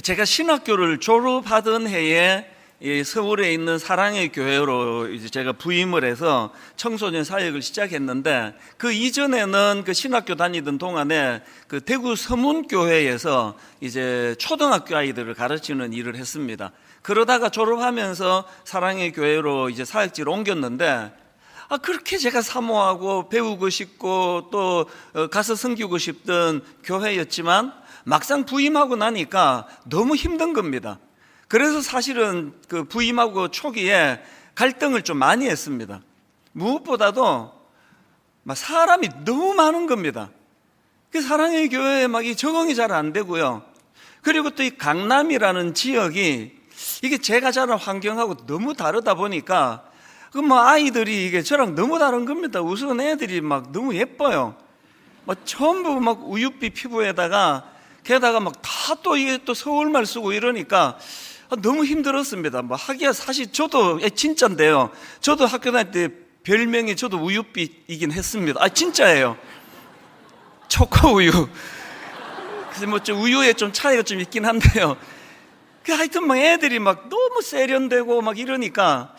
제가 신학교를 졸업하던 해에 서울에 있는 사랑의 교회로 이제 제가 부임을 해서 청소년 사역을 시작했는데, 그 이전에는 그 신학교 다니던 동안에 그 대구 서문교회에서 이제 초등학교 아이들을 가르치는 일을 했습니다. 그러다가 졸업하면서 사랑의 교회로 이제 사역지를 옮겼는데, 그렇게 제가 사모하고 배우고 싶고 또 가서 섬기고 싶던 교회였지만 막상 부임하고 나니까 너무 힘든 겁니다. 그래서 사실은 그 부임하고 초기에 갈등을 좀 많이 했습니다. 무엇보다도 막 사람이 너무 많은 겁니다. 그 사랑의 교회에 막 이 적응이 잘 안 되고요. 그리고 또 이 강남이라는 지역이 이게 제가 자란 환경하고 너무 다르다 보니까 그 뭐 아이들이 이게 저랑 너무 다른 겁니다. 우선 애들이 막 너무 예뻐요. 막 전부 막 우윳빛 피부에다가 게다가 막 다 또 이게 또 서울말 쓰고 이러니까 너무 힘들었습니다. 뭐 하기야 사실 저도 진짜인데요. 저도 학교 다닐 때 별명이 저도 우윳빛이긴 했습니다. 진짜예요. 초코 우유. 그래서 뭐 좀 우유에 좀 차이가 좀 있긴 한데요. 하여튼 막 애들이 막 너무 세련되고 막 이러니까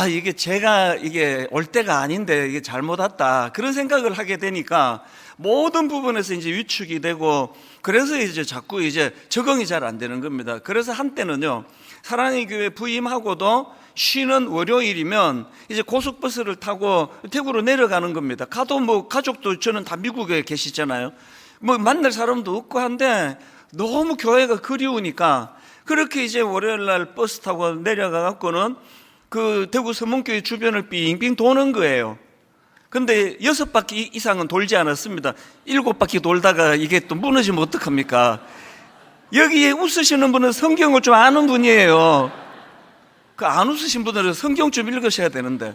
이게 제가 이게 올 때가 아닌데 이게 잘못 왔다 그런 생각을 하게 되니까 모든 부분에서 이제 위축이 되고, 그래서 이제 자꾸 이제 적응이 잘 안 되는 겁니다. 그래서 한때는요, 사랑의 교회 부임하고도 쉬는 월요일이면 이제 고속버스를 타고 대구로 내려가는 겁니다. 가도 뭐 가족도 저는 다 미국에 계시잖아요. 뭐 만날 사람도 없고 한데 너무 교회가 그리우니까 그렇게 이제 월요일 날 버스 타고 내려가 갖고는 그 대구 서문교회 주변을 빙빙 도는 거예요. 근데 6바퀴 이상은 돌지 않았습니다. 7바퀴 돌다가 이게 또 무너지면 어떡합니까? 여기에 웃으시는 분은 성경을 좀 아는 분이에요. 그 안 웃으신 분들은 성경 좀 읽으셔야 되는데.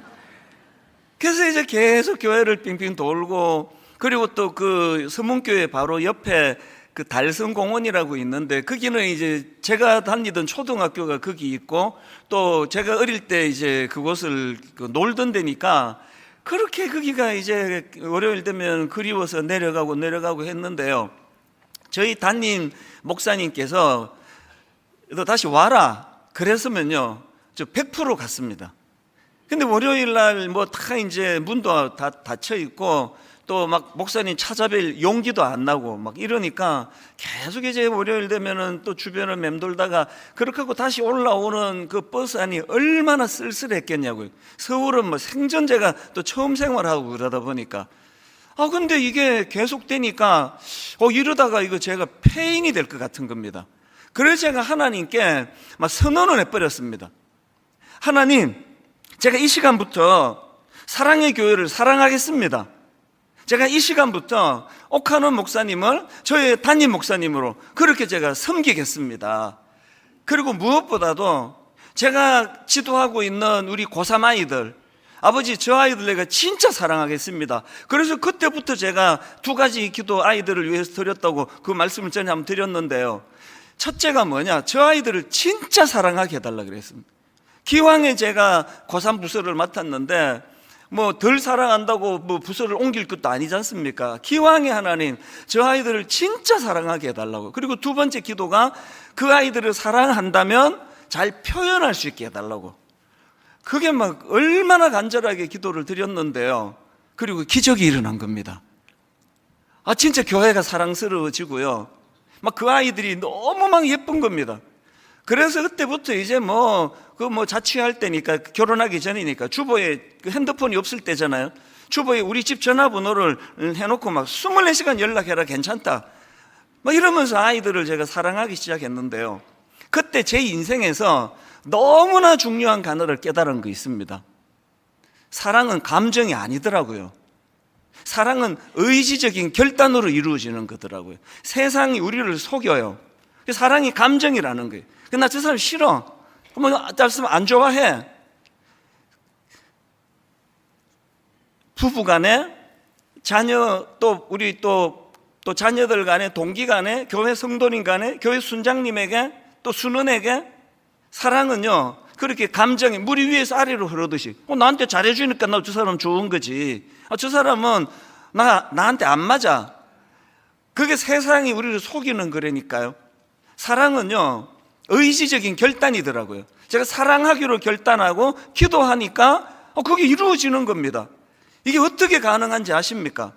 그래서 이제 계속 교회를 빙빙 돌고, 그리고 또 그 서문교회 바로 옆에 그 달성공원이라고 있는데, 거기는 이제 제가 다니던 초등학교가 거기 있고, 또 제가 어릴 때 이제 그곳을 놀던 데니까 그렇게 거기가 이제 월요일 되면 그리워서 내려가고 했는데요. 저희 담임 목사님께서 너 다시 와라 그랬으면요, 저 100% 갔습니다. 근데 월요일 날 뭐 다 이제 문도 다 닫혀 있고 또 막 목사님 찾아뵐 용기도 안 나고 막 이러니까 계속 이제 월요일 되면은 또 주변을 맴돌다가 그렇게 하고 다시 올라오는 그 버스 안이 얼마나 쓸쓸했겠냐고요. 서울은 뭐 생전제가 또 처음 생활하고 그러다 보니까 근데 이게 계속 되니까 이러다가 이거 제가 폐인이 될 것 같은 겁니다. 그래서 제가 하나님께 막 선언을 해버렸습니다. 하나님, 제가 이 시간부터 사랑의 교회를 사랑하겠습니다. 제가 이 시간부터 옥하는 목사님을 저의 담임 목사님으로 그렇게 제가 섬기겠습니다. 그리고 무엇보다도 제가 지도하고 있는 우리 고3 아이들, 아버지 저 아이들 내가 진짜 사랑하겠습니다. 그래서 그때부터 제가 2가지 기도 아이들을 위해서 드렸다고 그 말씀을 전에 한번 드렸는데요. 첫째가 뭐냐, 저 아이들을 진짜 사랑하게 해달라고 그랬습니다. 기왕에 제가 고3 부서를 맡았는데 뭐 덜 사랑한다고 뭐 부서를 옮길 것도 아니지 않습니까? 기왕에 하나님 저 아이들을 진짜 사랑하게 해달라고. 그리고 2번째 기도가 그 아이들을 사랑한다면 잘 표현할 수 있게 해달라고. 그게 막 얼마나 간절하게 기도를 드렸는데요. 그리고 기적이 일어난 겁니다. 진짜 교회가 사랑스러워지고요. 막 그 아이들이 너무 막 예쁜 겁니다. 그래서 그때부터 이제 자취할 때니까, 결혼하기 전이니까 주보에 핸드폰이 없을 때잖아요. 주보에 우리 집 전화번호를 해놓고 막 24시간 연락해라, 괜찮다. 막 이러면서 아이들을 제가 사랑하기 시작했는데요. 그때 제 인생에서 너무나 중요한 단어를 깨달은 거 있습니다. 사랑은 감정이 아니더라고요. 사랑은 의지적인 결단으로 이루어지는 거더라고요. 세상이 우리를 속여요. 사랑이 감정이라는 거예요. 나 저 사람 싫어. 안 좋아해. 부부 간에, 자녀, 또 우리 또 자녀들 간에, 동기 간에, 교회 성도님 간에, 교회 순장님에게, 또 순원에게, 사랑은요 그렇게 감정이 물이 위에서 아래로 흐르듯이 나한테 잘해주니까 나 저 사람 좋은 거지. 저 사람은 나한테 안 맞아. 그게 세상이 우리를 속이는 거라니까요. 사랑은요, 의지적인 결단이더라고요. 제가 사랑하기로 결단하고 기도하니까 그게 이루어지는 겁니다. 이게 어떻게 가능한지 아십니까?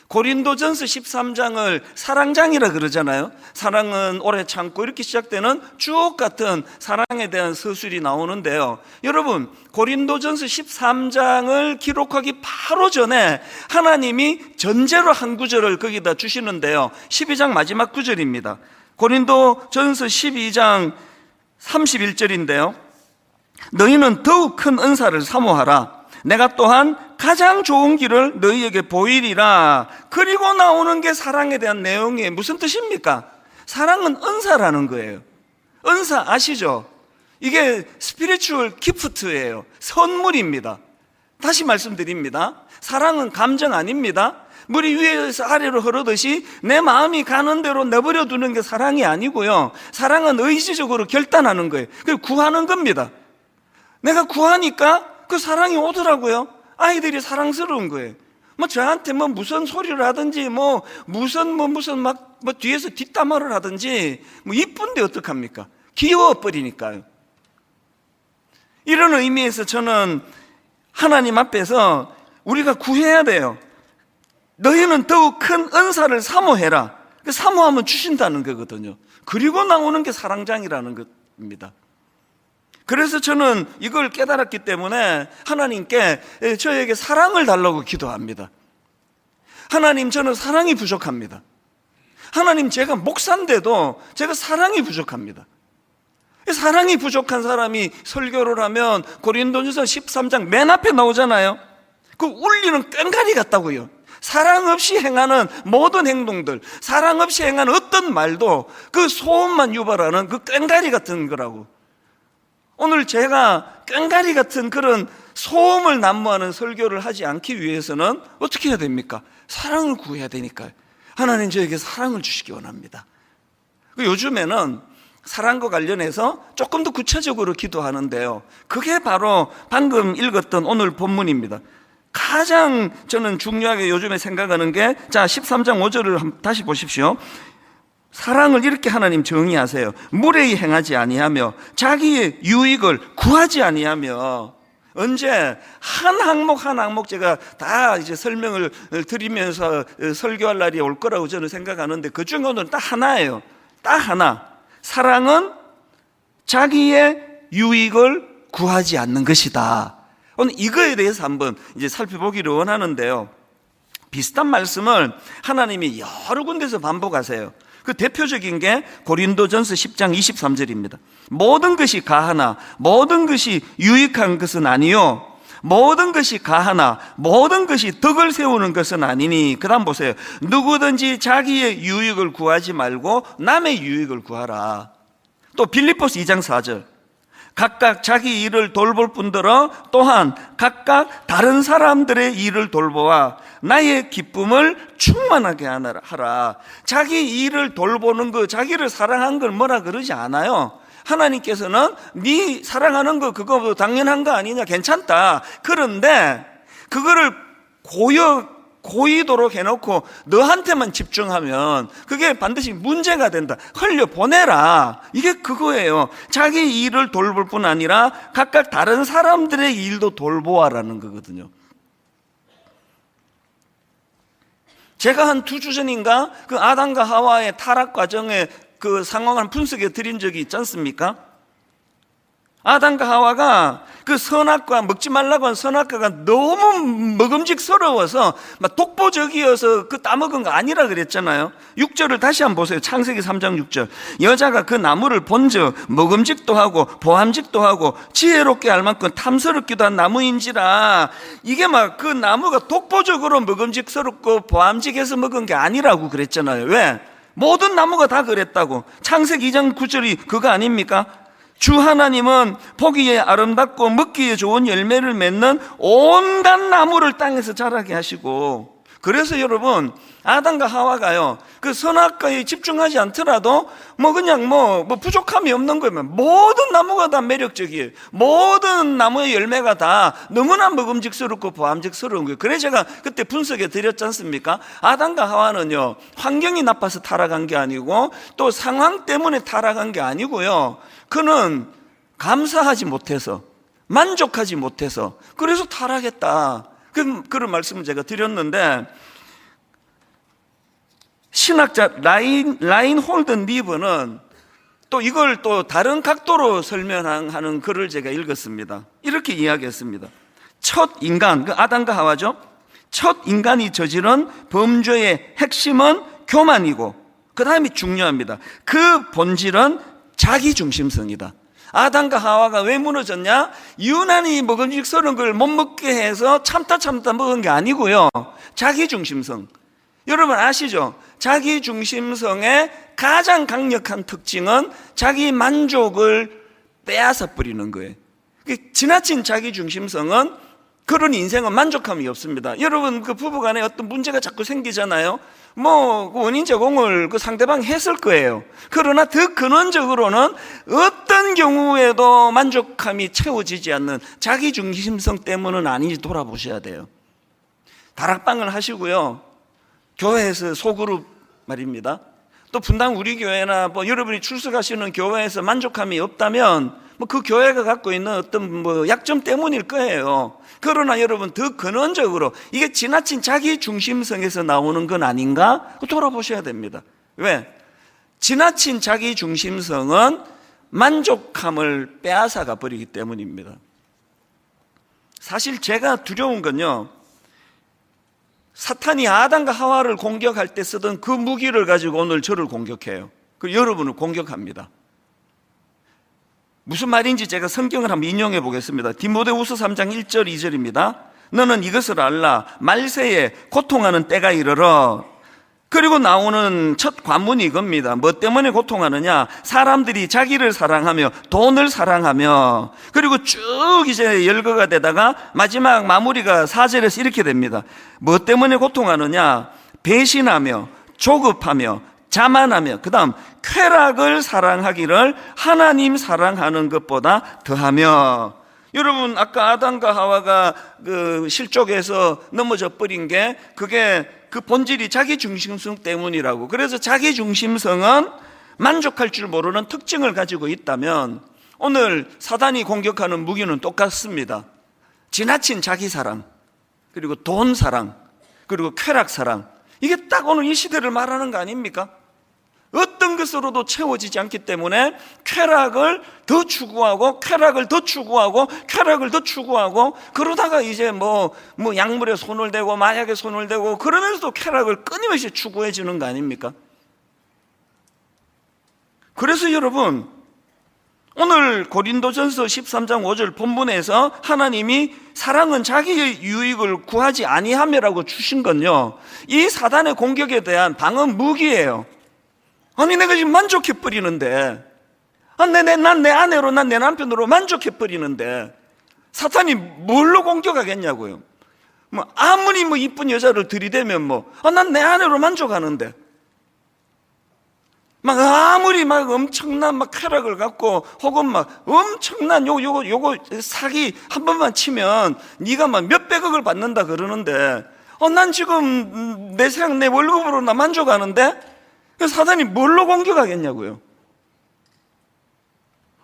고린도전서 13장을 사랑장이라 그러잖아요. 사랑은 오래 참고 이렇게 시작되는 주옥 같은 사랑에 대한 서술이 나오는데요. 여러분, 고린도전서 13장을 기록하기 바로 전에 하나님이 전제로 한 구절을 거기다 주시는데요. 12장 마지막 구절입니다. 고린도전서 12장 31절인데요. 너희는 더욱 큰 은사를 사모하라. 내가 또한 가장 좋은 길을 너희에게 보이리라. 그리고 나오는 게 사랑에 대한 내용이에요. 무슨 뜻입니까? 사랑은 은사라는 거예요. 은사 아시죠? 이게 스피리추얼 기프트예요. 선물입니다. 다시 말씀드립니다. 사랑은 감정 아닙니다. 물이 위에서 아래로 흐르듯이 내 마음이 가는 대로 내버려 두는 게 사랑이 아니고요. 사랑은 의지적으로 결단하는 거예요. 그리고 구하는 겁니다. 내가 구하니까 그 사랑이 오더라고요. 아이들이 사랑스러운 거예요. 저한테 무슨 소리를 하든지 무슨 뒤에서 뒷담화를 하든지 이쁜데 어떡합니까? 귀여워버리니까요. 이런 의미에서 저는 하나님 앞에서 우리가 구해야 돼요. 너희는 더욱 큰 은사를 사모해라. 사모하면 주신다는 거거든요. 그리고 나오는 게 사랑장이라는 겁니다. 그래서 저는 이걸 깨달았기 때문에 하나님께 저에게 사랑을 달라고 기도합니다. 하나님, 저는 사랑이 부족합니다. 하나님, 제가 목사인데도 제가 사랑이 부족합니다. 사랑이 부족한 사람이 설교를 하면 고린도전서 13장 맨 앞에 나오잖아요. 그 울리는 꽹가리 같다고요. 사랑 없이 행하는 모든 행동들, 사랑 없이 행하는 어떤 말도 그 소음만 유발하는 그 꽹가리 같은 거라고. 오늘 제가 꽹가리 같은 그런 소음을 난무하는 설교를 하지 않기 위해서는 어떻게 해야 됩니까? 사랑을 구해야 되니까요. 하나님, 저에게 사랑을 주시기 원합니다. 요즘에는 사랑과 관련해서 조금 더 구체적으로 기도하는데요. 그게 바로 방금 읽었던 오늘 본문입니다. 가장 저는 중요하게 요즘에 생각하는 게, 13장 5절을 다시 보십시오. 사랑을 이렇게 하나님 정의하세요. 무례히 행하지 아니하며 자기의 유익을 구하지 아니하며. 언제 한 항목 한 항목 제가 다 이제 설명을 드리면서 설교할 날이 올 거라고 저는 생각하는데, 그 중에 오늘은 딱 하나예요. 딱 하나. 사랑은 자기의 유익을 구하지 않는 것이다. 오늘 이거에 대해서 한번 이제 살펴보기를 원하는데요. 비슷한 말씀을 하나님이 여러 군데서 반복하세요. 그 대표적인 게 고린도전서 10장 23절입니다. 모든 것이 가하나 모든 것이 유익한 것은 아니요, 모든 것이 가하나 모든 것이 덕을 세우는 것은 아니니. 그 다음 보세요. 누구든지 자기의 유익을 구하지 말고 남의 유익을 구하라. 또 빌립보서 2장 4절. 각각 자기 일을 돌볼 뿐더러 또한 각각 다른 사람들의 일을 돌보아 나의 기쁨을 충만하게 하라. 자기 일을 돌보는 거, 자기를 사랑한 걸 뭐라 그러지 않아요. 하나님께서는 네 사랑하는 거 그거 당연한 거 아니냐, 괜찮다. 그런데 그거를 고의도록 해놓고 너한테만 집중하면 그게 반드시 문제가 된다. 흘려보내라. 이게 그거예요. 자기 일을 돌볼 뿐 아니라 각각 다른 사람들의 일도 돌보아라는 거거든요. 제가 한 2주 전인가 그 아담과 하와의 타락 과정의 그 상황을 분석해 드린 적이 있지 않습니까? 아담과 하와가 그 선악과, 먹지 말라고 한 선악과가 너무 먹음직스러워서 막 독보적이어서 그 따먹은 거 아니라 그랬잖아요. 6절을 다시 한번 보세요. 창세기 3장 6절. 여자가 그 나무를 본즉 먹음직도 하고 보암직도 하고 지혜롭게 할 만큼 탐스럽기도 한 나무인지라. 이게 막 그 나무가 독보적으로 먹음직스럽고 보암직해서 먹은 게 아니라고 그랬잖아요. 왜? 모든 나무가 다 그랬다고. 창세기 2장 9절이 그거 아닙니까? 주 하나님은 보기에 아름답고 먹기에 좋은 열매를 맺는 온갖 나무를 땅에서 자라게 하시고, 그래서 여러분, 아담과 하와가요, 그 선악과에 집중하지 않더라도 그냥 부족함이 없는 거예요. 모든 나무가 다 매력적이에요. 모든 나무의 열매가 다 너무나 먹음직스럽고 보암직스러운 거예요. 그래서 제가 그때 분석해 드렸지 않습니까? 아담과 하와는요, 환경이 나빠서 타락한 게 아니고 또 상황 때문에 타락한 게 아니고요, 그는 감사하지 못해서, 만족하지 못해서, 그래서 타락했다. 그런 말씀을 제가 드렸는데, 신학자 라인 홀든 리버는 또 이걸 또 다른 각도로 설명하는 글을 제가 읽었습니다. 이렇게 이야기했습니다. 첫 인간, 그 아담과 하와죠. 첫 인간이 저지른 범죄의 핵심은 교만이고, 그 다음이 중요합니다. 그 본질은 자기중심성이다. 아담과 하와가 왜 무너졌냐? 유난히 먹음직스러운 걸 못 먹게 해서 참다 먹은 게 아니고요, 자기중심성. 여러분 아시죠? 자기중심성의 가장 강력한 특징은 자기 만족을 빼앗아 버리는 거예요. 지나친 자기중심성은, 그런 인생은 만족함이 없습니다. 여러분, 그 부부간에 어떤 문제가 자꾸 생기잖아요. 그 원인 제공을 그 상대방이 했을 거예요. 그러나 더 근원적으로는 어떤 경우에도 만족함이 채워지지 않는 자기중심성 때문은 아닌지 돌아보셔야 돼요. 다락방을 하시고요, 교회에서 소그룹 말입니다. 또 분당 우리 교회나 여러분이 출석하시는 교회에서 만족함이 없다면 그 교회가 갖고 있는 어떤 약점 때문일 거예요. 그러나 여러분, 더 근원적으로 이게 지나친 자기 중심성에서 나오는 건 아닌가 돌아보셔야 됩니다. 왜? 지나친 자기 중심성은 만족함을 빼앗아가 버리기 때문입니다. 사실 제가 두려운 건요, 사탄이 아담과 하와를 공격할 때 쓰던 그 무기를 가지고 오늘 저를 공격해요. 그리고 여러분을 공격합니다. 무슨 말인지 제가 성경을 한번 인용해 보겠습니다. 디모데후서 3장 1절 2절입니다. 너는 이것을 알라. 말세에 고통하는 때가 이르러. 그리고 나오는 첫 관문이 이겁니다. 뭐 때문에 고통하느냐? 사람들이 자기를 사랑하며 돈을 사랑하며, 그리고 쭉 이제 열거가 되다가 마지막 마무리가 4절에서 이렇게 됩니다. 뭐 때문에 고통하느냐? 배신하며 조급하며 자만하며, 그 다음 쾌락을 사랑하기를 하나님 사랑하는 것보다 더하며. 여러분, 아까 아담과 하와가 그 실족해서 넘어져 버린 게, 그게 그 본질이 자기중심성 때문이라고. 그래서 자기중심성은 만족할 줄 모르는 특징을 가지고 있다면, 오늘 사단이 공격하는 무기는 똑같습니다. 지나친 자기사랑, 그리고 돈사랑, 그리고 쾌락사랑. 이게 딱 오늘 이 시대를 말하는 거 아닙니까? 어떤 것으로도 채워지지 않기 때문에 쾌락을 더 추구하고, 쾌락을 더 추구하고, 쾌락을 더 추구하고, 그러다가 이제 약물에 손을 대고 마약에 손을 대고, 그러면서도 쾌락을 끊임없이 추구해지는 거 아닙니까? 그래서 여러분, 오늘 고린도전서 13장 5절 본문에서 하나님이 사랑은 자기의 유익을 구하지 아니하며라고 주신 건요, 이 사단의 공격에 대한 방어 무기예요. 아니, 내가 지금 만족해버리는데, 난 내 아내로, 난 내 남편으로 만족해버리는데, 사탄이 뭘로 공격하겠냐고요. 아무리 이쁜 여자를 들이대면 난 내 아내로 만족하는데, 아무리 엄청난 쾌락을 갖고, 혹은 엄청난 요거 사기 한 번만 치면 네가 몇백억을 받는다 그러는데, 난 지금 내 월급으로 나 만족하는데, 사단이 뭘로 공격하겠냐고요.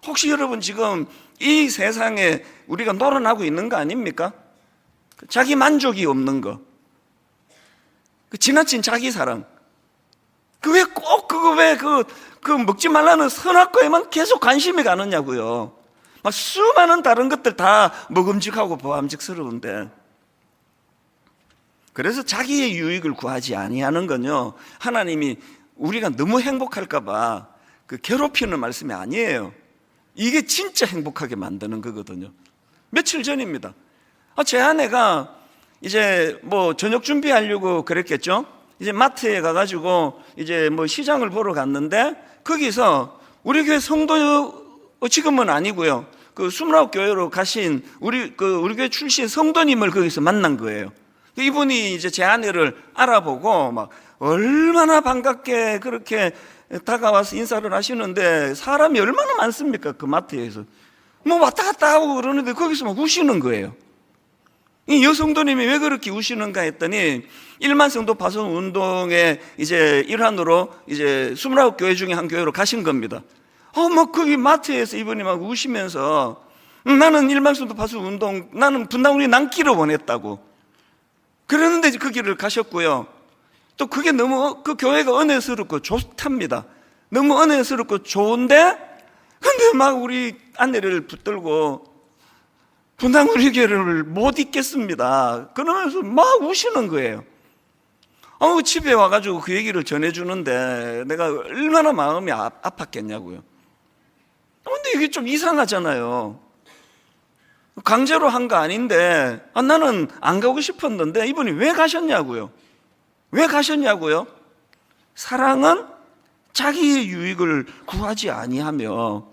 혹시 여러분 지금 이 세상에 우리가 놀아나고 있는 거 아닙니까? 자기 만족이 없는 거, 지나친 자기 사랑, 왜 꼭 그 먹지 말라는 선악과에만 계속 관심이 가느냐고요. 수많은 다른 것들 다 먹음직하고 보암직스러운데. 그래서 자기의 유익을 구하지 아니하는 건요, 하나님이 우리가 너무 행복할까봐 괴롭히는 말씀이 아니에요. 이게 진짜 행복하게 만드는 거거든요. 며칠 전입니다. 제 아내가 이제 저녁 준비하려고 그랬겠죠. 이제 마트에 가가지고 이제 시장을 보러 갔는데, 거기서 우리 교회 성도, 지금은 아니고요, 그 수문학 교회로 가신 우리 교회 출신 성도님을 거기서 만난 거예요. 이분이 이제 제 아내를 알아보고 막 얼마나 반갑게 그렇게 다가와서 인사를 하시는데, 사람이 얼마나 많습니까? 그 마트에서 뭐 왔다 갔다 하고 그러는데 거기서 막 우시는 거예요. 이 여성도님이 왜 그렇게 우시는가 했더니, 1만 성도 파송 운동의 이제 일환으로 이제 29교회 중에 한 교회로 가신 겁니다. 뭐 거기 마트에서 이분이 막 우시면서, 나는 1만 성도 파송 운동, 나는 분당우리 남기를 원했다고 그러는데 그 길을 가셨고요. 또 그게 너무 그 교회가 은혜스럽고 좋답니다. 너무 은혜스럽고 좋은데, 근데 막 우리 아내를 붙들고 분당우리 교회를 못 있겠습니다 그러면서 막 우시는 거예요. 집에 와가지고 그 얘기를 전해주는데 내가 얼마나 마음이 아팠겠냐고요. 근데 이게 좀 이상하잖아요. 강제로 한 거 아닌데, 나는 안 가고 싶었는데 이분이 왜 가셨냐고요. 왜 가셨냐고요? 사랑은 자기의 유익을 구하지 아니하며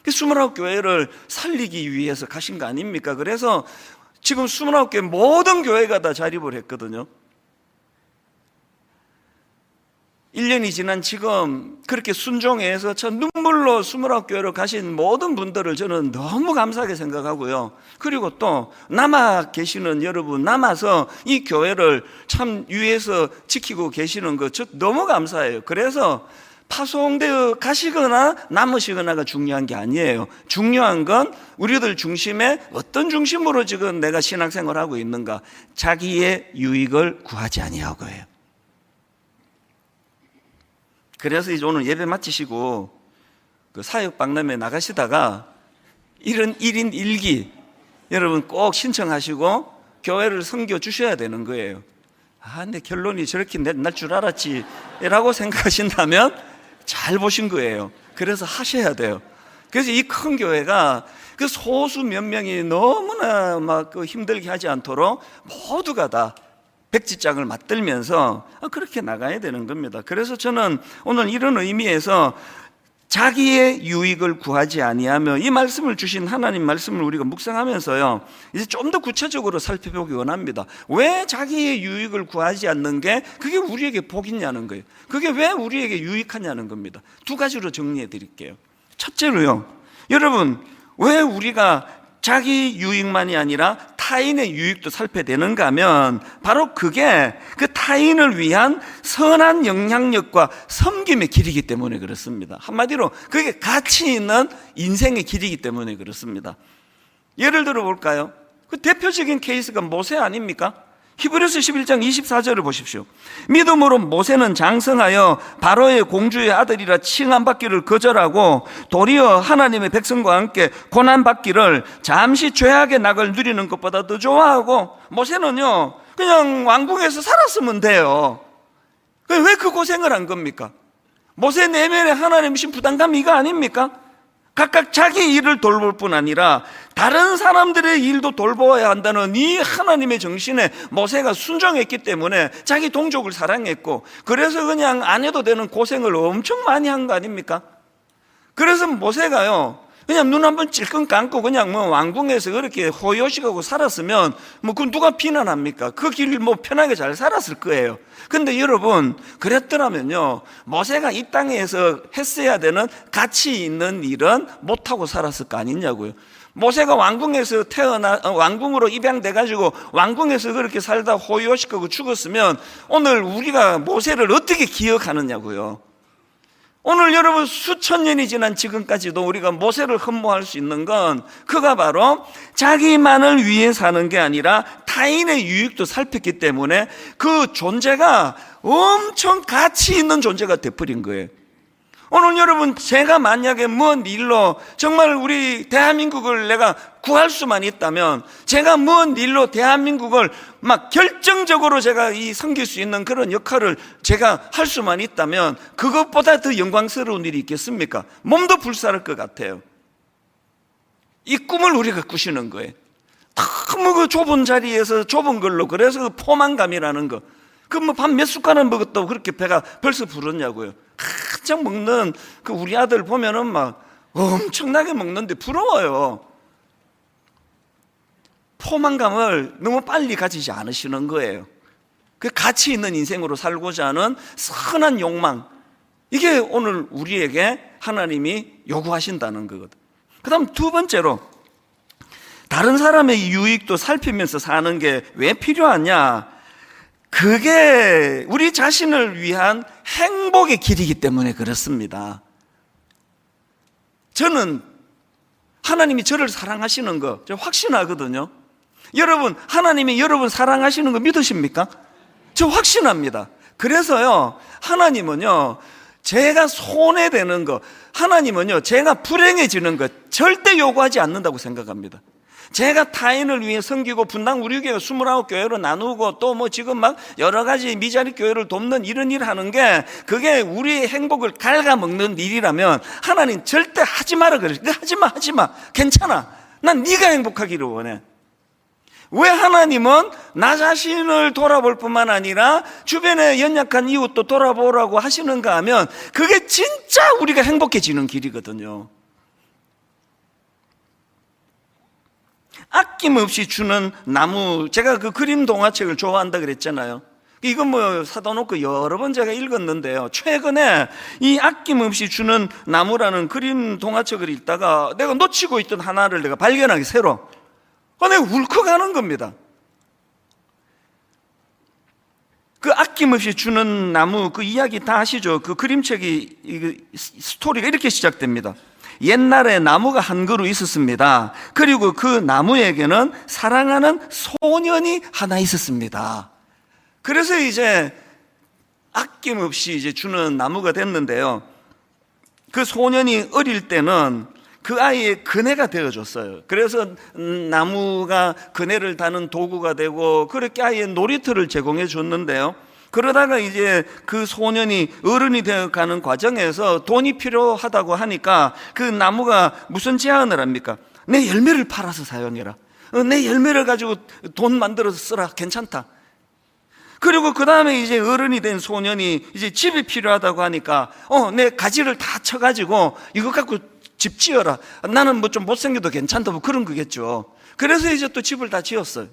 29교회를 살리기 위해서 가신 거 아닙니까? 그래서 지금 29교회 모든 교회가 다 자립을 했거든요. 1년이 지난 지금 그렇게 순종해서 참 눈물로 29교회로 가신 모든 분들을 저는 너무 감사하게 생각하고요. 그리고 또 남아 계시는 여러분, 남아서 이 교회를 참 위에서 지키고 계시는 거 저 너무 감사해요. 그래서 파송되어 가시거나 남으시거나가 중요한 게 아니에요. 중요한 건 우리들 중심에 어떤 중심으로 지금 내가 신앙생활을 하고 있는가, 자기의 유익을 구하지 아니하고요. 그래서 이제 오늘 예배 마치시고 그 사역박람회 나가시다가 이런 1인 1기 여러분 꼭 신청하시고 교회를 섬겨 주셔야 되는 거예요. 근데 결론이 저렇게 날 줄 알았지 라고 생각하신다면 잘 보신 거예요. 그래서 하셔야 돼요. 그래서 이 큰 교회가 그 소수 몇 명이 너무나 막 힘들게 하지 않도록 모두가 다 백지장을 맞들면서 그렇게 나가야 되는 겁니다. 그래서 저는 오늘 이런 의미에서 자기의 유익을 구하지 아니하며, 이 말씀을 주신 하나님 말씀을 우리가 묵상하면서요, 이제 좀 더 구체적으로 살펴보기 원합니다. 왜 자기의 유익을 구하지 않는 게 그게 우리에게 복이냐는 거예요. 그게 왜 우리에게 유익하냐는 겁니다. 두 가지로 정리해 드릴게요. 첫째로요, 여러분, 왜 우리가 자기 유익만이 아니라 타인의 유익도 살펴야 되는가 하면, 바로 그게 그 타인을 위한 선한 영향력과 섬김의 길이기 때문에 그렇습니다. 한마디로 그게 가치 있는 인생의 길이기 때문에 그렇습니다. 예를 들어 볼까요? 그 대표적인 케이스가 모세 아닙니까? 히브리서 11장 24절을 보십시오. 믿음으로 모세는 장성하여 바로의 공주의 아들이라 칭함받기를 거절하고 도리어 하나님의 백성과 함께 고난받기를 잠시 죄악의 낙을 누리는 것보다 더 좋아하고, 모세는요 그냥 왕궁에서 살았으면 돼요. 왜 그 고생을 한 겁니까? 모세 내면에 하나님이신 부담감이 이거 아닙니까? 각각 자기 일을 돌볼 뿐 아니라 다른 사람들의 일도 돌보아야 한다는 이 하나님의 정신에 모세가 순종했기 때문에 자기 동족을 사랑했고, 그래서 그냥 안 해도 되는 고생을 엄청 많이 한 거 아닙니까? 그래서 모세가요 그냥 눈 한번 찔끔 감고 그냥 뭐 왕궁에서 그렇게 호요식하고 살았으면 뭐 그 누가 비난합니까? 그 길 뭐 편하게 잘 살았을 거예요. 근데 여러분, 그랬더라면요 모세가 이 땅에서 했어야 되는 가치 있는 일은 못하고 살았을 거 아니냐고요. 모세가 왕궁에서 왕궁으로 입양돼 가지고 왕궁에서 그렇게 살다 호요식하고 죽었으면 오늘 우리가 모세를 어떻게 기억하느냐고요. 오늘 여러분 수천 년이 지난 지금까지도 우리가 모세를 흠모할 수 있는 건 그가 바로 자기만을 위해 사는 게 아니라 타인의 유익도 살폈기 때문에 그 존재가 엄청 가치 있는 존재가 되어버린 거예요. 오늘 여러분, 제가 만약에 뭔 일로 정말 우리 대한민국을 내가 구할 수만 있다면, 제가 뭔 일로 대한민국을 막 결정적으로 제가 섬길 수 있는 그런 역할을 제가 할 수만 있다면 그것보다 더 영광스러운 일이 있겠습니까? 몸도 불살할 것 같아요. 이 꿈을 우리가 꾸시는 거예요. 너무 그 좁은 자리에서 좁은 걸로, 그래서 그 포만감이라는 거, 그 뭐 밥 몇 숟가락 먹었다고 그렇게 배가 벌써 부르냐고요. 한창 먹는 그 우리 아들 보면은 막 엄청나게 먹는데 부러워요. 포만감을 너무 빨리 가지지 않으시는 거예요. 그 가치 있는 인생으로 살고자 하는 선한 욕망, 이게 오늘 우리에게 하나님이 요구하신다는 거거든. 그 다음 두 번째로, 다른 사람의 유익도 살피면서 사는 게 왜 필요하냐? 그게 우리 자신을 위한 행복의 길이기 때문에 그렇습니다. 저는 하나님이 저를 사랑하시는 거 저 확신하거든요. 여러분, 하나님이 여러분 사랑하시는 거 믿으십니까? 저 확신합니다. 그래서요, 하나님은요, 제가 손해되는 거, 하나님은요, 제가 불행해지는 거 절대 요구하지 않는다고 생각합니다. 제가 타인을 위해 섬기고 분당 우리 교회 29교회로 나누고 또 뭐 지금 막 여러 가지 미자리 교회를 돕는 이런 일 하는 게 그게 우리의 행복을 갉아먹는 일이라면 하나님 절대 하지 마라 그래. 하지 마. 괜찮아. 난 네가 행복하기를 원해. 왜 하나님은 나 자신을 돌아볼 뿐만 아니라 주변의 연약한 이웃도 돌아보라고 하시는가 하면 그게 진짜 우리가 행복해지는 길이거든요. 아낌없이 주는 나무, 제가 그 그림 동화책을 좋아한다 그랬잖아요. 이건 뭐 사다 놓고 여러 번 제가 읽었는데요, 최근에 이 아낌없이 주는 나무라는 그림 동화책을 읽다가 내가 놓치고 있던 하나를 내가 발견하기 새로 내가 울컥하는 겁니다. 그 아낌없이 주는 나무, 그 이야기 다 아시죠? 그 그림책이 스토리가 이렇게 시작됩니다. 옛날에 나무가 한 그루 있었습니다. 그리고 그 나무에게는 사랑하는 소년이 하나 있었습니다. 그래서 이제 아낌없이 이제 주는 나무가 됐는데요, 그 소년이 어릴 때는 그 아이의 그네가 되어줬어요. 그래서 나무가 그네를 다는 도구가 되고 그렇게 아이의 놀이터를 제공해 줬는데요, 그러다가 이제 그 소년이 어른이 되어가는 과정에서 돈이 필요하다고 하니까 그 나무가 무슨 제안을 합니까? 내 열매를 팔아서 사용해라. 내 열매를 가지고 돈 만들어서 쓰라. 괜찮다. 그리고 그 다음에 이제 어른이 된 소년이 이제 집이 필요하다고 하니까 내 가지를 다 쳐가지고 이거 갖고 집 지어라. 나는 뭐 좀 못생겨도 괜찮다, 뭐 그런 거겠죠. 그래서 이제 또 집을 다 지었어요.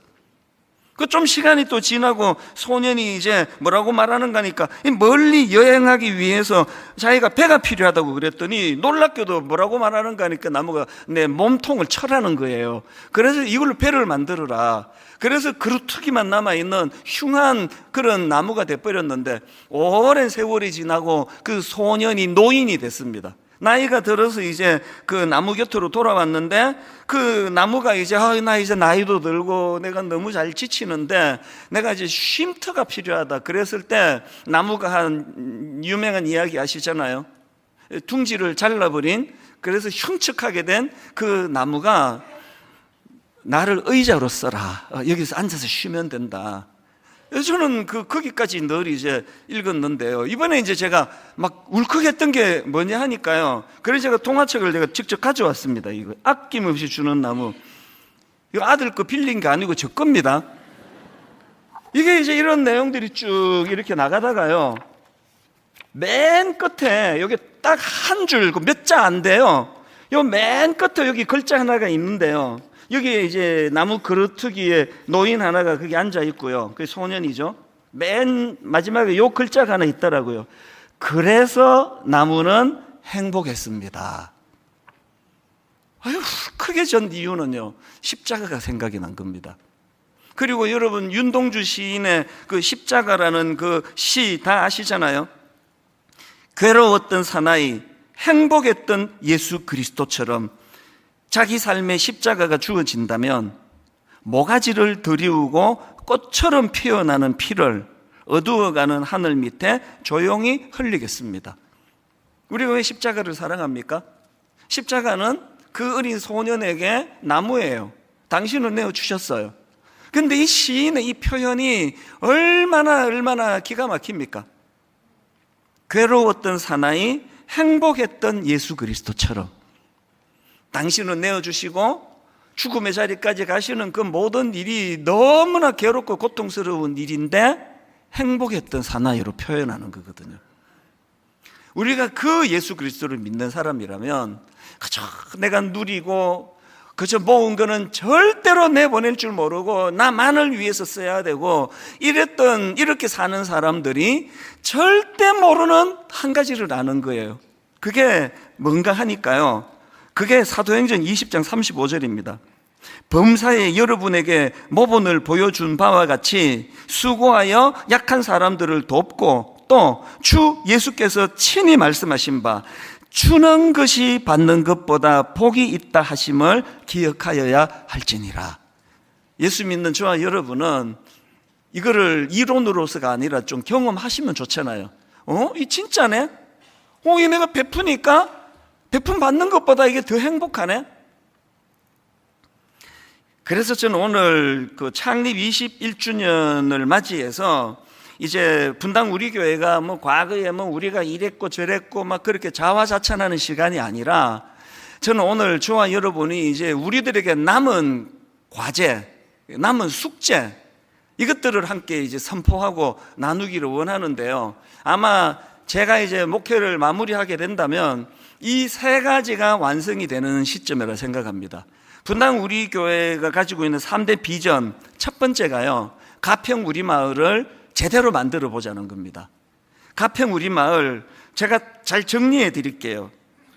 그 좀 시간이 또 지나고 소년이 이제 뭐라고 말하는가 하니까 멀리 여행하기 위해서 자기가 배가 필요하다고 그랬더니 놀랍게도 뭐라고 말하는가 하니까 나무가 내 몸통을 쳐라는 거예요. 그래서 이걸로 배를 만들어라. 그래서 그루터기만 남아있는 흉한 그런 나무가 돼버렸는데 오랜 세월이 지나고 그 소년이 노인이 됐습니다. 나이가 들어서 이제 그 나무 곁으로 돌아왔는데 그 나무가 이제 나 이제 나이도 들고 내가 너무 잘 지치는데 내가 이제 쉼터가 필요하다 그랬을 때 나무가 한 유명한 이야기 아시잖아요. 둥지를 잘라버린, 그래서 흉측하게 된 그 나무가 나를 의자로 써라. 여기서 앉아서 쉬면 된다. 저는 거기까지 늘 이제 읽었는데요, 이번에 이제 제가 막 울컥했던 게 뭐냐 하니까요, 그래서 제가 동화책을 제가 직접 가져왔습니다. 이거 아낌없이 주는 나무. 이거 아들 거 빌린 게 아니고 저 겁니다. 이게 이제 이런 내용들이 쭉 이렇게 나가다가요, 맨 끝에 여기 딱 한 줄, 몇 자 안 돼요. 요 맨 끝에 여기 글자 하나가 있는데요, 여기에 이제 나무 그루터기에 노인 하나가 거기 앉아 있고요. 그게 소년이죠. 맨 마지막에 요 글자가 하나 있더라고요. 그래서 나무는 행복했습니다. 아유, 크게 전 이유는요, 십자가가 생각이 난 겁니다. 그리고 여러분, 윤동주 시인의 그 십자가라는 그 시 다 아시잖아요. 괴로웠던 사나이, 행복했던 예수 그리스도처럼 자기 삶에 십자가가 주어진다면 모가지를 들이우고 꽃처럼 피어나는 피를 어두워가는 하늘 밑에 조용히 흘리겠습니다. 우리가 왜 십자가를 사랑합니까? 십자가는 그 어린 소년에게 나무예요. 당신은 내어주셨어요. 그런데 이 시인의 이 표현이 얼마나 기가 막힙니까? 괴로웠던 사나이, 행복했던 예수 그리스도처럼 당신은 내어주시고 죽음의 자리까지 가시는 그 모든 일이 너무나 괴롭고 고통스러운 일인데 행복했던 사나이로 표현하는 거거든요. 우리가 그 예수 그리스도를 믿는 사람이라면 그저 내가 누리고 그저 모은 거는 절대로 내보낼 줄 모르고 나만을 위해서 써야 되고 이렇게 사는 사람들이 절대 모르는 한 가지를 아는 거예요. 그게 뭔가 하니까요, 그게 사도행전 20장 35절입니다. 범사에 여러분에게 모본을 보여준 바와 같이 수고하여 약한 사람들을 돕고 또 주 예수께서 친히 말씀하신 바 주는 것이 받는 것보다 복이 있다 하심을 기억하여야 할지니라. 예수 믿는 저와 여러분은 이거를 이론으로서가 아니라 좀 경험하시면 좋잖아요. 이 진짜네? 이 내가 베푸니까 베품 받는 것보다 이게 더 행복하네? 그래서 저는 오늘 그 창립 21주년을 맞이해서 이제 분당 우리 교회가 과거에 우리가 이랬고 저랬고 막 그렇게 자화자찬하는 시간이 아니라 저는 오늘 저와 여러분이 이제 우리들에게 남은 과제, 남은 숙제, 이것들을 함께 이제 선포하고 나누기를 원하는데요. 아마 제가 이제 목회를 마무리하게 된다면 이 세 가지가 완성이 되는 시점이라 생각합니다. 분당 우리 교회가 가지고 있는 3대 비전, 첫 번째가요, 가평 우리 마을을 제대로 만들어 보자는 겁니다. 가평 우리 마을, 제가 잘 정리해 드릴게요.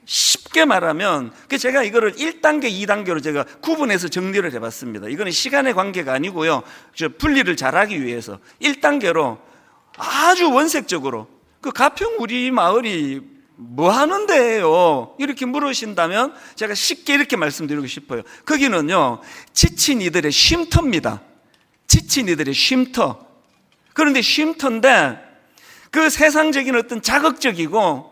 쉽게 말하면 제가 이거를 1단계, 2단계로 제가 구분해서 정리를 해봤습니다. 이거는 시간의 관계가 아니고요, 분리를 잘하기 위해서 1단계로 아주 원색적으로 그 가평 우리 마을이 뭐 하는 데예요? 이렇게 물으신다면 제가 쉽게 이렇게 말씀드리고 싶어요. 거기는요, 지친 이들의 쉼터입니다. 지친 이들의 쉼터. 그런데 쉼터인데 그 세상적인 어떤 자극적이고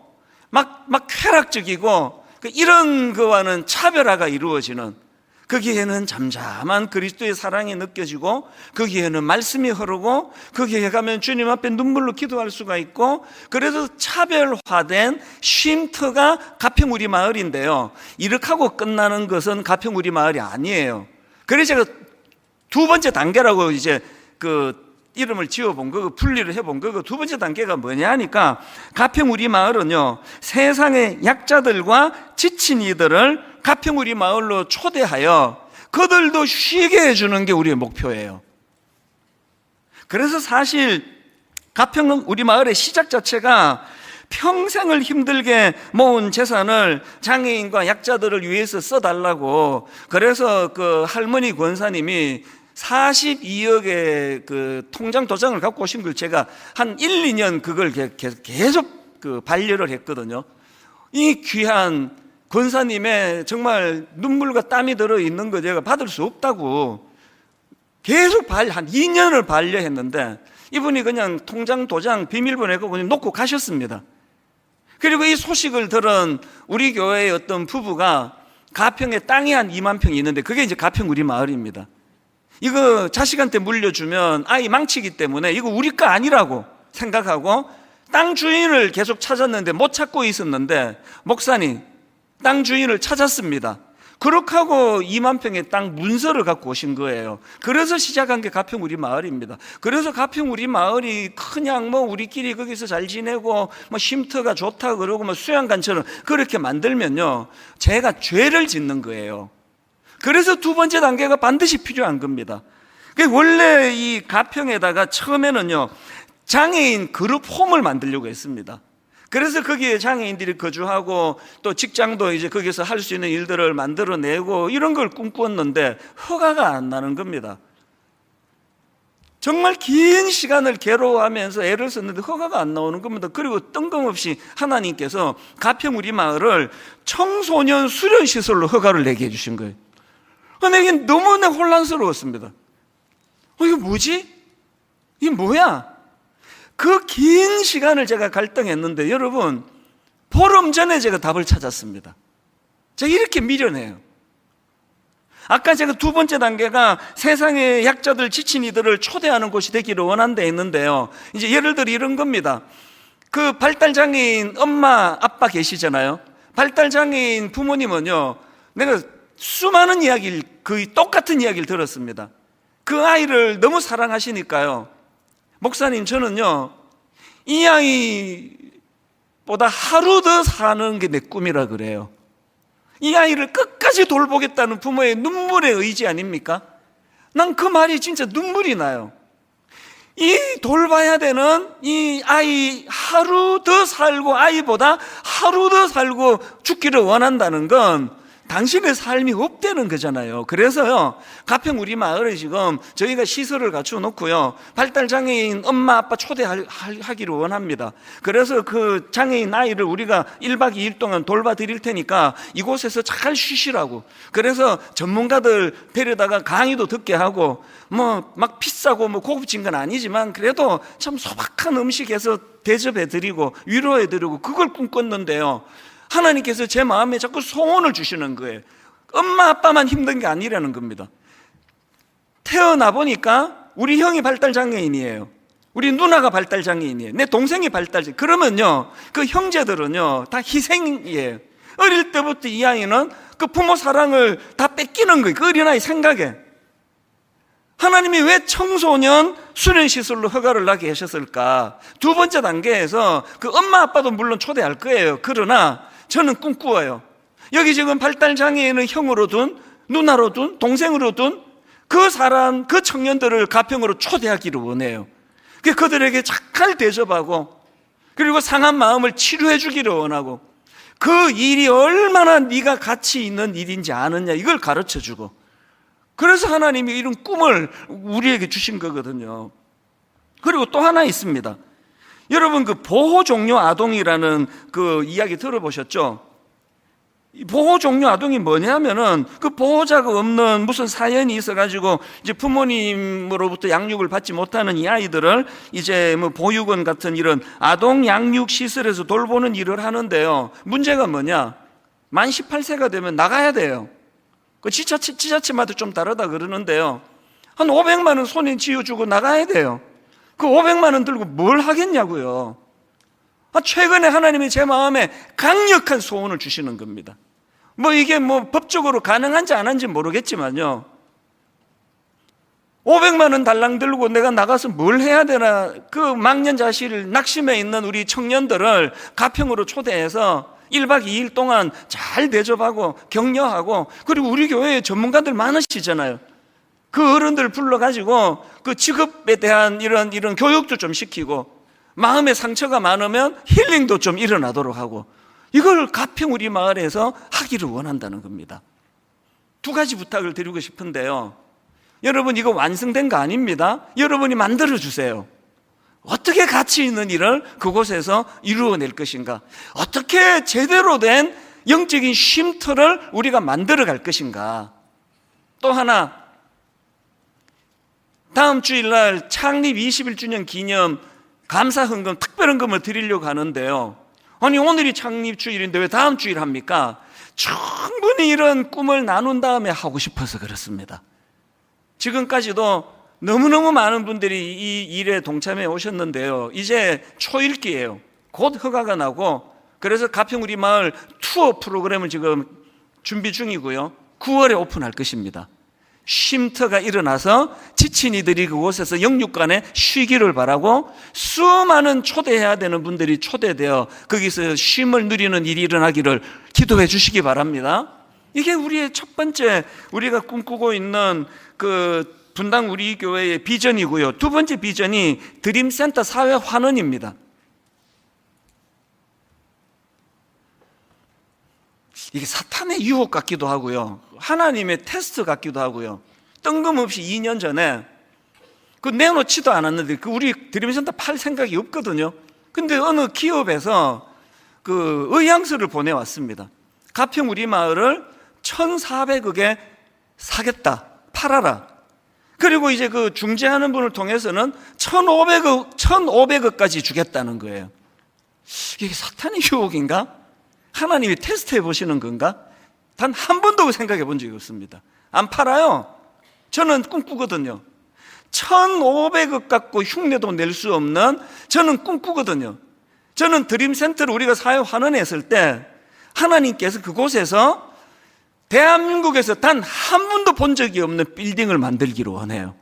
막 쾌락적이고 이런 거와는 차별화가 이루어지는, 거기에는 잠잠한 그리스도의 사랑이 느껴지고 거기에는 말씀이 흐르고 거기에 가면 주님 앞에 눈물로 기도할 수가 있고, 그래서 차별화된 쉼터가 가평 우리 마을인데요, 이렇게 하고 끝나는 것은 가평 우리 마을이 아니에요. 그래서 제가 두 번째 단계라고 이제 그 이름을 지어본 거, 분리를 해본 거, 두 번째 단계가 뭐냐 하니까 가평 우리 마을은요, 세상의 약자들과 지친 이들을 가평 우리 마을로 초대하여 그들도 쉬게 해주는 게 우리의 목표예요. 그래서 사실 가평 우리 마을의 시작 자체가 평생을 힘들게 모은 재산을 장애인과 약자들을 위해서 써달라고, 그래서 그 할머니 권사님이 42억의 그 통장 도장을 갖고 오신 걸 제가 한 1, 2년 그걸 계속 그 반려를 했거든요. 이 귀한 권사님의 정말 눈물과 땀이 들어있는 거 제가 받을 수 없다고 계속 한 2년을 반려했는데 이분이 그냥 통장 도장 비밀번호고 그냥 놓고 가셨습니다. 그리고 이 소식을 들은 우리 교회의 어떤 부부가 가평에 땅이 한 2만 평이 있는데 그게 이제 가평 우리 마을입니다. 이거 자식한테 물려주면 아이 망치기 때문에 이거 우리 거 아니라고 생각하고 땅 주인을 계속 찾았는데 못 찾고 있었는데 목사님 땅 주인을 찾았습니다. 그렇게 하고 2만 평의 땅 문서를 갖고 오신 거예요. 그래서 시작한 게 가평 우리 마을입니다. 그래서 가평 우리 마을이 그냥 우리끼리 거기서 잘 지내고 쉼터가 좋다 그러고 수양관처럼 그렇게 만들면요, 제가 죄를 짓는 거예요. 그래서 두 번째 단계가 반드시 필요한 겁니다. 원래 이 가평에다가 처음에는요, 장애인 그룹 홈을 만들려고 했습니다. 그래서 거기에 장애인들이 거주하고 또 직장도 이제 거기서 할 수 있는 일들을 만들어내고 이런 걸 꿈꾸었는데 허가가 안 나는 겁니다. 정말 긴 시간을 괴로워하면서 애를 썼는데 허가가 안 나오는 겁니다. 그리고 뜬금없이 하나님께서 가평 우리 마을을 청소년 수련시설로 허가를 내게 해주신 거예요. 근데 이게 너무나 혼란스러웠습니다. 이게 뭐지? 이게 뭐야? 그 긴 시간을 제가 갈등했는데 여러분, 보름 전에 제가 답을 찾았습니다. 제가 이렇게 미련해요. 아까 제가 두 번째 단계가 세상의 약자들, 지친 이들을 초대하는 곳이 되기를 원한다 했는데요, 이제 예를 들어 이런 겁니다. 그 발달장애인 엄마, 아빠 계시잖아요. 발달장애인 부모님은요, 내가 수많은 이야기를, 거의 똑같은 이야기를 들었습니다. 그 아이를 너무 사랑하시니까요, 목사님 저는요 이 아이보다 하루 더 사는 게 내 꿈이라 그래요. 이 아이를 끝까지 끝까지 돌보겠다는 부모의 눈물의 의지 아닙니까? 난 그 말이 진짜 눈물이 나요. 이 돌봐야 되는 이 아이 하루 더 살고 아이보다 하루 더 살고 죽기를 원한다는 건 당신의 삶이 없다는 거잖아요. 그래서요, 가평 우리 마을에 지금 저희가 시설을 갖추어 놓고요, 발달장애인 엄마 아빠 초대하기를 원합니다. 그래서 그 장애인 아이를 우리가 1박 2일 동안 돌봐드릴 테니까 이곳에서 잘 쉬시라고, 그래서 전문가들 데려다가 강의도 듣게 하고, 뭐 막 비싸고 뭐 고급진 건 아니지만 그래도 참 소박한 음식에서 대접해드리고 위로해드리고 그걸 꿈꿨는데요, 하나님께서 제 마음에 자꾸 소원을 주시는 거예요. 엄마 아빠만 힘든 게 아니라는 겁니다. 태어나 보니까 우리 형이 발달장애인이에요. 우리 누나가 발달장애인이에요. 내 동생이 발달장애인. 그러면요, 그 형제들은요 다 희생이에요. 어릴 때부터 이 아이는 그 부모 사랑을 다 뺏기는 거예요. 그 어린아이 생각에. 하나님이 왜 청소년 수련시설로 허가를 나게 하셨을까? 두 번째 단계에서 그 엄마 아빠도 물론 초대할 거예요. 그러나 저는 꿈꾸어요. 여기 지금 발달장애인을 형으로 둔, 누나로 둔, 동생으로 둔 그 사람, 그 청년들을 가평으로 초대하기를 원해요. 그들에게 잘 대접하고, 그리고 상한 마음을 치료해 주기를 원하고, 그 일이 얼마나 네가 가치 있는 일인지 아느냐, 이걸 가르쳐 주고, 그래서 하나님이 이런 꿈을 우리에게 주신 거거든요. 그리고 또 하나 있습니다. 여러분, 그 보호종료 아동이라는 그 이야기 들어보셨죠? 보호종료 아동이 뭐냐면은 그 보호자가 없는 무슨 사연이 있어가지고 이제 부모님으로부터 양육을 받지 못하는 이 아이들을 이제 뭐 보육원 같은 이런 아동 양육 시설에서 돌보는 일을 하는데요. 문제가 뭐냐? 만 18세가 되면 나가야 돼요. 그 지자체마다 좀 다르다 그러는데요, 한 500만 원 손에 쥐어주고 나가야 돼요. 그 500만 원 들고 뭘 하겠냐고요. 최근에 하나님이 제 마음에 강력한 소원을 주시는 겁니다. 뭐 이게 뭐 법적으로 가능한지 안 한지 모르겠지만요, 500만 원 달랑 들고 내가 나가서 뭘 해야 되나. 그 망년자실 낙심해 있는 우리 청년들을 가평으로 초대해서 1박 2일 동안 잘 대접하고 격려하고, 그리고 우리 교회에 전문가들 많으시잖아요. 그 어른들 불러가지고 그 직업에 대한 이런 교육도 좀 시키고, 마음의 상처가 많으면 힐링도 좀 일어나도록 하고, 이걸 가평 우리 마을에서 하기를 원한다는 겁니다. 두 가지 부탁을 드리고 싶은데요, 여러분 이거 완성된 거 아닙니다. 여러분이 만들어 주세요. 어떻게 가치 있는 일을 그곳에서 이루어낼 것인가, 어떻게 제대로 된 영적인 쉼터를 우리가 만들어 갈 것인가. 또 하나, 다음 주일날 창립 21주년 기념 감사헌금, 특별헌금을 드리려고 하는데요, 아니 오늘이 창립주일인데 왜 다음 주일 합니까? 충분히 이런 꿈을 나눈 다음에 하고 싶어서 그렇습니다. 지금까지도 너무너무 많은 분들이 이 일에 동참해 오셨는데요, 이제 초읽기예요. 곧 허가가 나고, 그래서 가평 우리 마을 투어 프로그램을 지금 준비 중이고요, 9월에 오픈할 것입니다. 쉼터가 일어나서 지친 이들이 그곳에서 영육간에 쉬기를 바라고, 수많은 초대해야 되는 분들이 초대되어 거기서 쉼을 누리는 일이 일어나기를 기도해 주시기 바랍니다. 이게 우리의 첫 번째, 우리가 꿈꾸고 있는 그 분당 우리 교회의 비전이고요. 두 번째 비전이 드림센터 사회 환원입니다. 이게 사탄의 유혹 같기도 하고요, 하나님의 테스트 같기도 하고요. 뜬금없이 2년 전에 그 내놓지도 않았는데 그 우리 드림센터 팔 생각이 없거든요. 근데 어느 기업에서 그 의향서를 보내왔습니다. 가평 우리 마을을 1,400억에 사겠다, 팔아라. 그리고 이제 그 중재하는 분을 통해서는 1,500억까지 주겠다는 거예요. 이게 사탄의 유혹인가? 하나님이 테스트해 보시는 건가? 단 한 번도 생각해 본 적이 없습니다. 안 팔아요. 저는 꿈꾸거든요. 1,500억 갖고 흉내도 낼 수 없는, 저는 꿈꾸거든요. 저는 드림센터를 우리가 사회 환원했을 때 하나님께서 그곳에서 대한민국에서 단 한 번도 본 적이 없는 빌딩을 만들기를 원해요.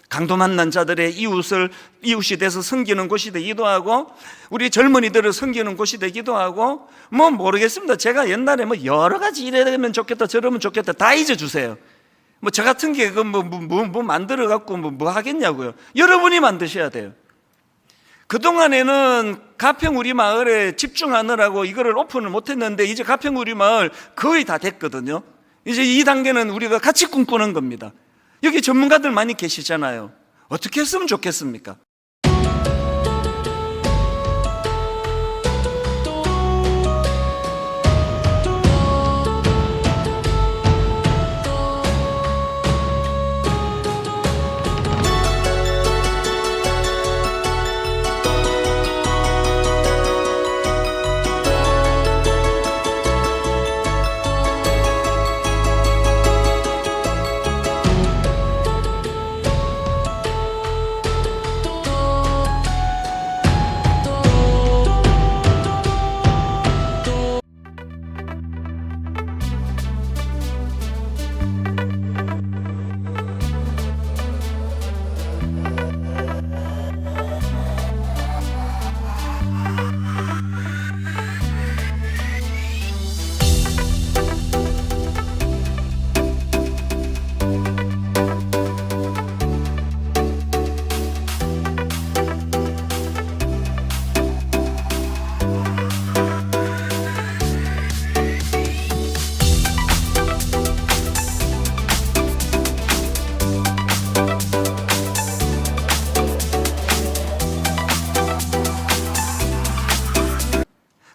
강도 만난 자들의 이웃이 돼서 섬기는 곳이 되기도 하고, 우리 젊은이들을 섬기는 곳이 되기도 하고, 뭐 모르겠습니다. 제가 옛날에 뭐 여러 가지 이래면 좋겠다 저러면 좋겠다 다 잊어주세요. 뭐 저 같은 게 뭐 만들어 갖고 뭐 하겠냐고요. 여러분이 만드셔야 돼요. 그동안에는 가평 우리 마을에 집중하느라고 이거를 오픈을 못했는데, 이제 가평 우리 마을 거의 다 됐거든요. 이제 이 단계는 우리가 같이 꿈꾸는 겁니다. 여기 전문가들 많이 계시잖아요. 어떻게 했으면 좋겠습니까?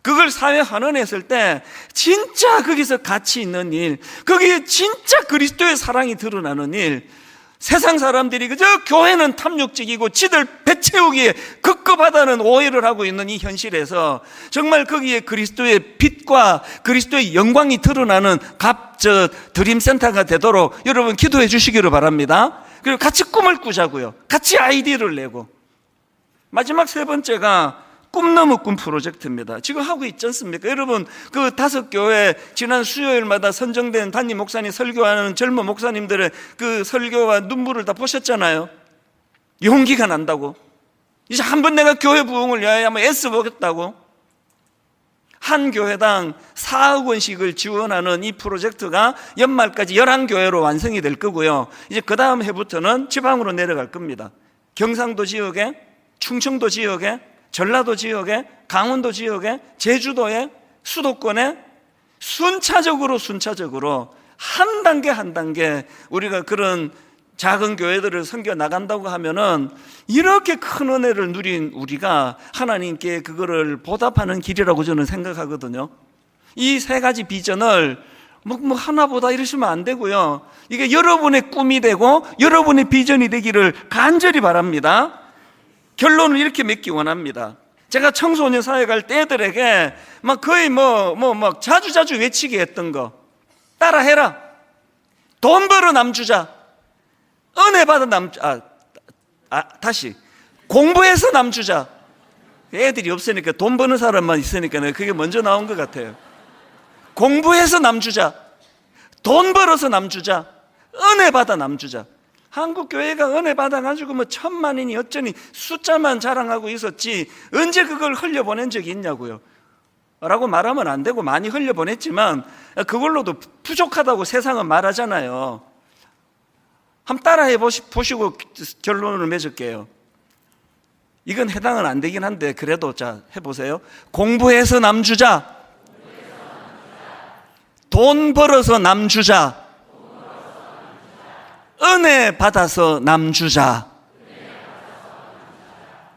그걸 사회 환원했을 때 진짜 거기서 가치 있는 일, 거기에 진짜 그리스도의 사랑이 드러나는 일, 세상 사람들이 그저 교회는 탐욕적이고 지들 배 채우기에 급급하다는 오해를 하고 있는 이 현실에서 정말 거기에 그리스도의 빛과 그리스도의 영광이 드러나는 드림센터가 되도록 여러분 기도해 주시기를 바랍니다. 그리고 같이 꿈을 꾸자고요. 같이 아이디어를 내고. 마지막 세 번째가 꿈 넘어 꿈 프로젝트입니다. 지금 하고 있지 않습니까? 여러분 그 5교회 지난 수요일마다 선정된 담임 목사님 설교하는 젊은 목사님들의 그 설교와 눈물을 다 보셨잖아요. 용기가 난다고. 이제 한번 내가 교회 부흥을 위하여 한번 애써보겠다고. 한 교회당 4억 원씩을 지원하는 이 프로젝트가 연말까지 11교회로 완성이 될 거고요. 이제 그 다음 해부터는 지방으로 내려갈 겁니다. 경상도 지역에, 충청도 지역에, 전라도 지역에, 강원도 지역에, 제주도에, 수도권에 순차적으로 한 단계 한 단계 우리가 그런 작은 교회들을 섬겨 나간다고 하면은 이렇게 큰 은혜를 누린 우리가 하나님께 그거를 보답하는 길이라고 저는 생각하거든요. 이 세 가지 비전을 뭐 하나보다 이러시면 안 되고요. 이게 여러분의 꿈이 되고 여러분의 비전이 되기를 간절히 바랍니다. 결론을 이렇게 맺기 원합니다. 제가 청소년 사회 갈 때들에게 막 거의 막 자주 외치게 했던 거 따라해라. 돈 벌어 남 주자. 은혜 받아 남 다시 공부해서 남 주자. 애들이 없으니까 돈 버는 사람만 있으니까 그게 먼저 나온 것 같아요. 공부해서 남 주자. 돈 벌어서 남 주자. 은혜 받아 남 주자. 한국 교회가 은혜 받아가지고 뭐 1000만이니 어쩌니 숫자만 자랑하고 있었지 언제 그걸 흘려보낸 적이 있냐고요. 라고 말하면 안 되고 많이 흘려보냈지만 그걸로도 부족하다고 세상은 말하잖아요. 한번 따라해 보시고 결론을 맺을게요. 이건 해당은 안 되긴 한데 그래도 자 해보세요. 공부해서 남 주자. 돈 벌어서 남 주자. 은혜 받아서 남 주자.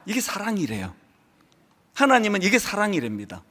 이게 사랑이래요. 하나님은 이게 사랑이랍니다.